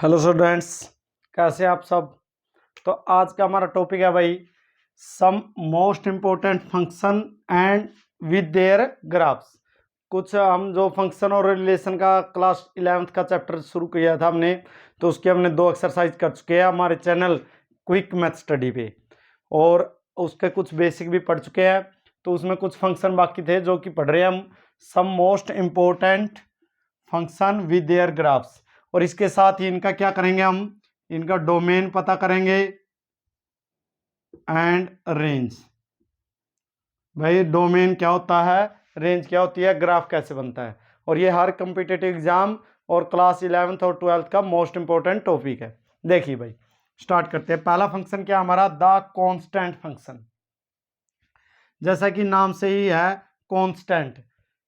Hello students, कैसे आप सब। तो आज का हमारा टॉपिक है भाई some most important function and with their graphs. कुछ हम जो फंक्शन और रिलेशन का क्लास 11th का चैप्टर शुरू किया था हमने, तो उसके हमने 2 एक्सरसाइज कर चुके हैं हमारे चैनल क्विक मैथ स्टडी पे, और उसके कुछ बेसिक भी पढ़ चुके हैं। तो उसमें कुछ फंक्शन बाकी थे जो कि पढ़ रहे हैं हम, some most important function with their graphs. और इसके साथ ही इनका क्या करेंगे, हम इनका डोमेन पता करेंगे एंड रेंज। भाई डोमेन क्या होता है, रेंज क्या होती है, ग्राफ कैसे बनता है, और ये हर कॉम्पिटिटिव एग्जाम और क्लास 11th और 12th का मोस्ट इंपॉर्टेंट टॉपिक है। देखिए भाई, स्टार्ट करते हैं। पहला फंक्शन क्या हमारा, द कांस्टेंट फंक्शन। जैसा कि नाम से ही है कांस्टेंट,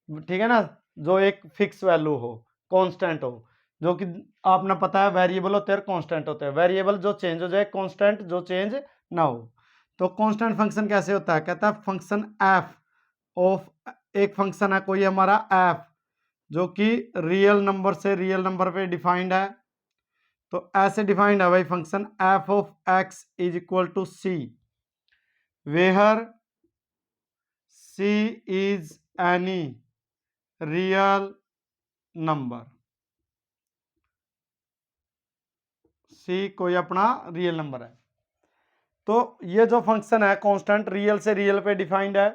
ठीक है ना, जो एक फिक्स वैल्यू हो, कांस्टेंट हो। जो कि आपने पता है वेरिएबल होते हैं और कांस्टेंट होते हैं। वेरिएबल जो चेंज हो जाए, कांस्टेंट जो चेंज ना हो। तो कांस्टेंट फंक्शन कैसे होता है, कहता है फंक्शन एफ ऑफ, एक फंक्शन है कोई हमारा एफ जो कि रियल नंबर से रियल नंबर पे डिफाइंड है। तो ऐसे डिफाइंड है भाई function F of x is equal to c, where c is any real number. C कोई अपना रियल नंबर है। तो ये जो फंक्शन है कांस्टेंट रियल से रियल पे डिफाइंड है।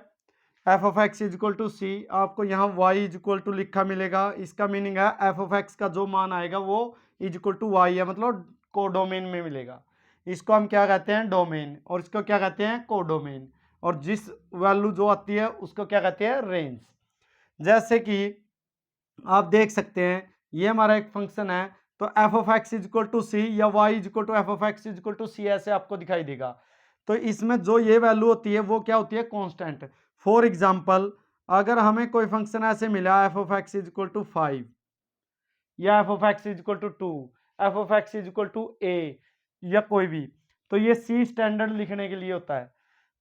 F of x is equal to c, आपको यहाँ वाई इज इक्वल टू लिखा मिलेगा। इसका मीनिंग है एफ ऑफ एक्स का जो मान आएगा वो इज इक्वल टू वाई है, मतलब कोडोमेन में मिलेगा। इसको हम क्या कहते हैं, डोमेन, और इसको क्या कहते हैं, कोडोमेन। और जिस वैल्यू जो आती है उसको क्या कहते हैं, रेंज। जैसे कि आप देख सकते हैं ये हमारा एक फंक्शन है, तो F of x is equal to c या y is equal to F of x is equal to c, ऐसे आपको दिखाई देगा। तो इसमें जो ये वैल्यू होती है वो क्या होती है, कांस्टेंट। फॉर एग्जांपल, अगर हमें कोई फंक्शन ऐसे मिला f of x is equal to 5, या f of x is equal to 2, f of x is equal to a, या कोई भी, तो ये सी स्टैंडर्ड लिखने के लिए होता है।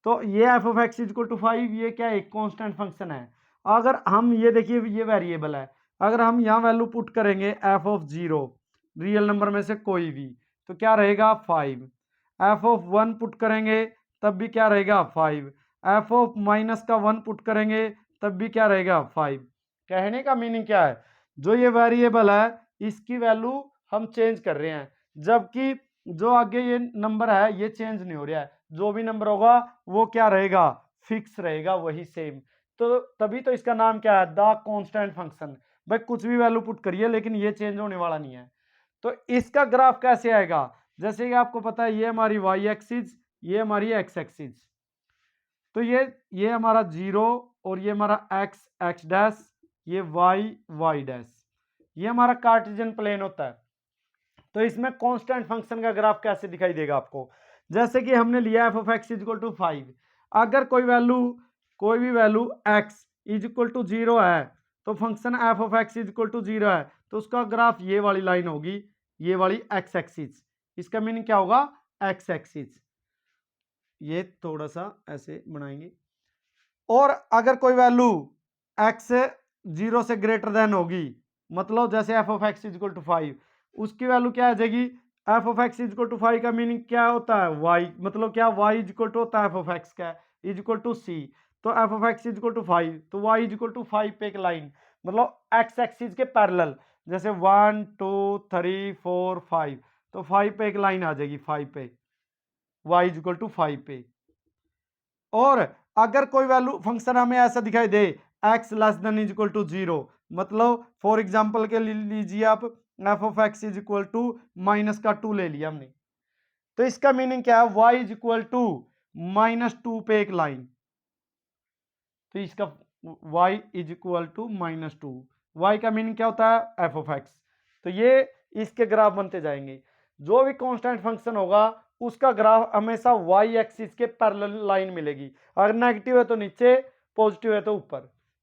तो ये F of x is equal to 5 ये क्या है, एक कांस्टेंट फंक्शन है। अगर हम ये देखिए ये वेरिएबल है, अगर हम यहाँ वैल्यू पुट करेंगे एफ ऑफ 0 रियल नंबर में से कोई भी, तो क्या रहेगा 5। एफ ऑफ 1 पुट करेंगे तब भी क्या रहेगा 5। एफ ऑफ माइनस का 1 पुट करेंगे तब भी क्या रहेगा 5। कहने का मीनिंग क्या है, जो ये वेरिएबल है इसकी वैल्यू हम चेंज कर रहे हैं, जबकि जो आगे ये नंबर है ये चेंज नहीं हो रहा है। जो भी नंबर होगा वो क्या रहेगा, फिक्स रहेगा, वही सेम। तो तभी तो इसका नाम क्या है, द कांस्टेंट फंक्शन। भाई कुछ भी वैल्यू पुट करिए लेकिन ये चेंज होने वाला नहीं है। तो इसका ग्राफ कैसे आएगा, जैसे कि आपको पता है ये हमारी वाई एक्सिस, ये हमारी एक्स एक्सिस। तो ये हमारा 0 और ये हमारा एक्स एक्स डैश, ये वाई वाई डैश, ये हमारा कार्टेशियन प्लेन होता है। तो इसमें कांस्टेंट फंक्शन का ग्राफ कैसे दिखाई देगा आपको, जैसे कि हमने लिया F of x is equal to 5। अगर कोई भी value X is equal to 0 है, तो function F of x is equal to 0 है, तो उसका ग्राफ ये वाली लाइन होगी, ये वाली एक्स एक्सिस। इसका मीनिंग क्या होगा, एक्स एक्सिस। ये थोड़ा सा ऐसे बनाएंगे। और अगर कोई वैल्यू एक्स 0 से ग्रेटर देन होगी, मतलब जैसे F of x is equal to 5, उसकी वैल्यू क्या आ जाएगी, F of x is equal to 5 का मीनिंग क्या होता है, वाई, मतलब क्या, वाई इज इक्वल टू होता है एफ ऑफ एक्स का इज इक्वल टू सी। तो F of x is equal to 5, तो वाई इज इक्वल टू 5 पे एक लाइन, मतलब एक्स एक्सिस के पैरेलल, जैसे 1 2 3 4 5, तो 5 पे एक लाइन आ जाएगी, 5 पे वाई इज इक्वल टू 5 पे। और अगर कोई वैल्यू फंक्शन हमें ऐसा दिखाई दे x less than is equal to 0, मतलब फॉर एग्जांपल के लीजिए आप F of x is equal to minus का 2 ले लिया हमने, तो इसका मीनिंग क्या है, y इज इक्वल टू -2 पे एक लाइन। तो इसका y is equal to -2, y का मीनिंग क्या होता है, एफ ऑफ एक्स। तो ये इसके ग्राफ बनते जाएंगे। जो भी कांस्टेंट फंक्शन होगा उसका ग्राफ हमेशा वाई एक्सिस के पैरेलल लाइन मिलेगी। अगर नेगेटिव है तो नीचे, पॉजिटिव है तो ऊपर।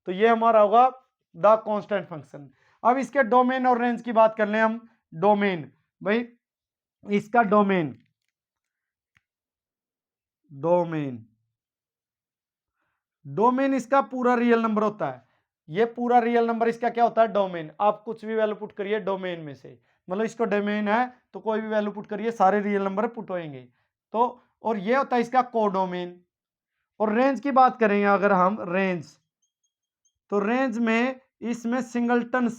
तो ये हमारा होगा द कांस्टेंट फंक्शन। अब इसके डोमेन और रेंज की बात कर लें हम। डोमेन, भाई इसका डोमेन डोमेन डोमेन इसका पूरा रियल नंबर होता है। ये पूरा रियल नंबर इसका क्या होता है, डोमेन। आप कुछ भी वैल्यू पुट करिए डोमेन में से, मतलब इसको डोमेन है तो कोई भी वैल्यू पुट करिए, सारे रियल नंबर पुट होंगे। तो और ये होता है इसका कोडोमेन। और रेंज की बात करेंगे अगर हम रेंज, तो रेंज में इसमें सिंगलटन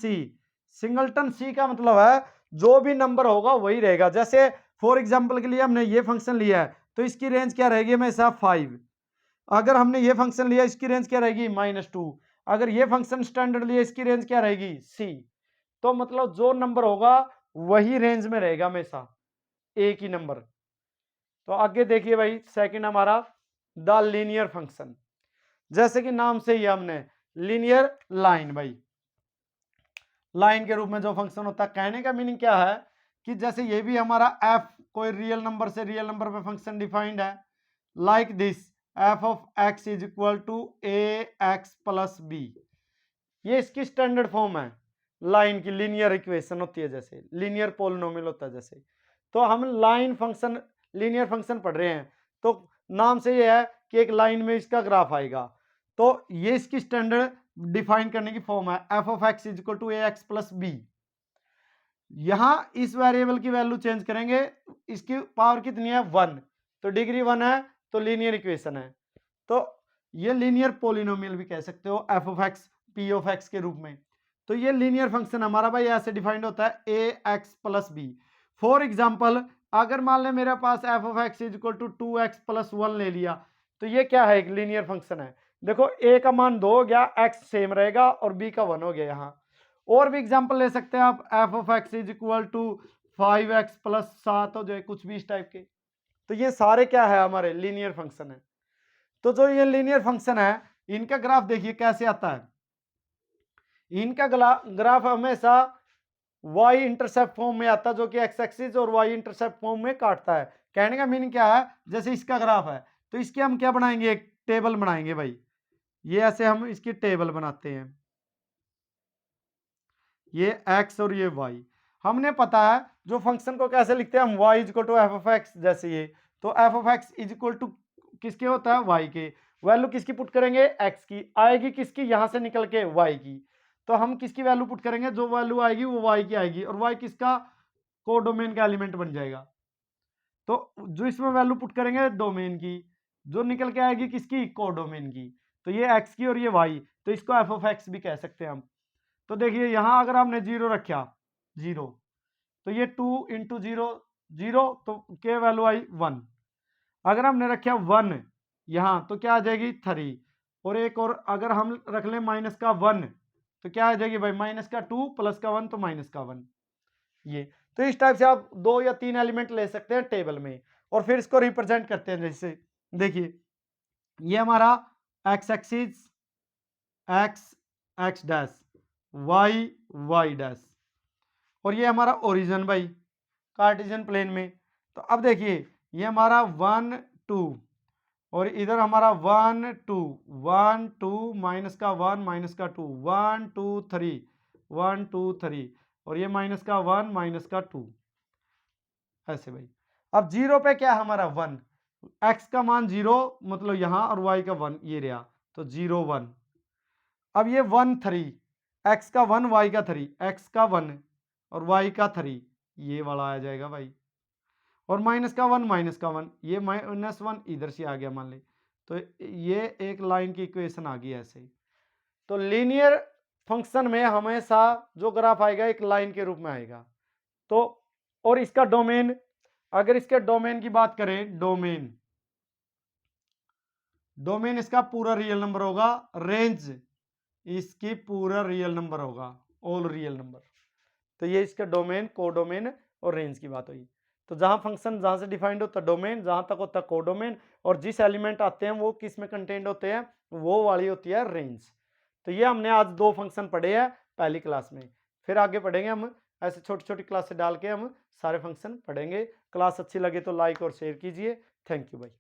सी का मतलब है जो भी नंबर होगा वही रहेगा। जैसे फॉर एग्जांपल के लिए हमने ये फंक्शन लिया है तो इसकी रेंज क्या रहेगी हमेशा 5। अगर हमने ये फंक्शन लिया इसकी रेंज क्या रहेगी -2। अगर ये फंक्शन स्टैंडर्ड लिया इसकी रेंज क्या रहेगी सी। तो मतलब जो नंबर होगा वही रेंज में रहेगा हमेशा, एक ही नंबर। तो आगे देखिए भाई सेकंड हमारा द लीनियर फंक्शन। जैसे कि नाम से ही हमने लीनियर लाइन, भाई लाइन के रूप में जो फंक्शन होता है, कहने का मीनिंग क्या है कि जैसे ये भी हमारा एफ कोई रियल नंबर से रियल नंबर पे फंक्शन डिफाइंड है, like this F of x is equal to A x plus B. ये इसकी स्टैंडर्ड फॉर्म है लाइन की, लीनियर इक्वेशन होती है जैसे लीनियर पोलिनोमियल होता है जैसे। तो हम लाइन फंक्शन लीनियर फंक्शन पढ़ रहे हैं तो नाम से ये है कि एक लाइन में इसका ग्राफ आएगा। तो ये इसकी स्टैंडर्ड डिफाइन करने की फॉर्म है F of x is equal to A x plus B. यहां इस वेरिएबल की वैल्यू चेंज करेंगे, इसकी पावर कितनी है 1, तो डिग्री 1 है तो लीनियर इक्वेशन है। तो ये लीनियर पोलिनोमियल भी कह सकते हो F of x P of x के रूप में। तो ये लीनियर फंक्शन हमारा भाई ऐसे डिफाइंड होता है a x plus b. For example अगर मान ले मेरे पास f of x is equal to 2x plus 1 ले लिया, तो ये क्या है एक लीनियर फंक्शन है। देखो ए का मान 2 हो गया, एक्स सेम रहेगा और बी का 1 हो गया। यहाँ और भी एग्जाम्पल ले सकते हैं आप, F of x is equal to 5x plus 7 हो जाए, कुछ भी इस टाइप के। तो ये सारे क्या है हमारे लीनियर फंक्शन है। तो जो ये लीनियर फंक्शन है इनका ग्राफ देखिए कैसे आता है। इनका ग्राफ हमेशा वाई इंटरसेप्ट फॉर्म में आता है, जो कि एक्स एक्सिस और वाई इंटरसेप्ट फॉर्म में काटता है। कहने का मीनिंग क्या है, जैसे इसका ग्राफ है तो इसके हम क्या बनाएंगे, एक टेबल बनाएंगे भाई। ये ऐसे हम इसकी टेबल बनाते हैं, ये x और ये y। हमने पता है जो फंक्शन को कैसे लिखते हैं हम, y is equal to F of X. जैसे ये तो F of x is equal to किसके होता है y के, वैल्यू किसकी पुट करेंगे x की, आएगी किसकी यहां से निकल के y की। तो हम किसकी वैल्यू पुट करेंगे, जो वैल्यू आएगी वो y की आएगी और y किसका कोडोमेन का एलिमेंट बन जाएगा। तो जो इसमें वैल्यू पुट करेंगे डोमेन की, जो निकल के आएगी किसकी कोडोमेन की। तो ये x की और ये y, तो इसको एफ ऑफ एक्स भी कह सकते हैं हम। तो देखिए यहां अगर हमने 0 रखा 0, तो ये 2 इंटू 0 0, तो क्या वैल्यू आई 1। अगर हमने रखा 1 यहां तो क्या आ जाएगी 3। और एक और अगर हम रख लें माइनस का 1 तो क्या आ जाएगी भाई माइनस का 2 प्लस का 1 तो माइनस का 1। ये तो इस टाइप से आप 2 या 3 एलिमेंट ले सकते हैं टेबल में और फिर इसको रिप्रेजेंट करते हैं। जैसे देखिए ये हमारा X axis X X dash Y Y dash, और ये हमारा ओरिजिन भाई कार्टेशियन प्लेन में। तो अब देखिए ये हमारा 1 2 और इधर हमारा 1 2 1 2 माइनस का 1 माइनस का 2 1 2 3 1 2 3 और ये माइनस का 1 माइनस का 2 ऐसे भाई। अब 0 पे क्या है हमारा 1, x का मान 0 मतलब यहां और y का 1 ये रहा, तो 0 1। अब ये 1 3, x का 1 y का 3, x का 1 और y का 3 ये वाला आ जाएगा भाई। और माइनस का 1 माइनस का 1, ये -1 इधर से आ गया मान ले, तो ये एक लाइन की इक्वेशन आ गई ऐसे ही। तो लीनियर फंक्शन में हमेशा जो ग्राफ आएगा एक लाइन के रूप में आएगा। तो और इसका डोमेन, अगर इसके डोमेन की बात करें, डोमेन इसका पूरा रियल नंबर होगा, रेंज इसकी पूरा रियल नंबर होगा, ऑल रियल नंबर। तो ये इसका डोमेन कोडोमेन और रेंज की बात हुई। तो जहां फंक्शन जहां से डिफाइंड होता है डोमेन, जहां तक होता है कोडोमेन, और जिस एलिमेंट आते हैं वो किस में कंटेंट होते हैं वो वाली होती है रेंज। तो ये हमने आज 2 फंक्शन पढ़े हैं पहली क्लास में, फिर आगे पढ़ेंगे हम ऐसे छोटी छोटी क्लास से डाल के हम सारे फंक्शन पढ़ेंगे। क्लास अच्छी लगे तो लाइक और शेयर कीजिए। थैंक यू भाई।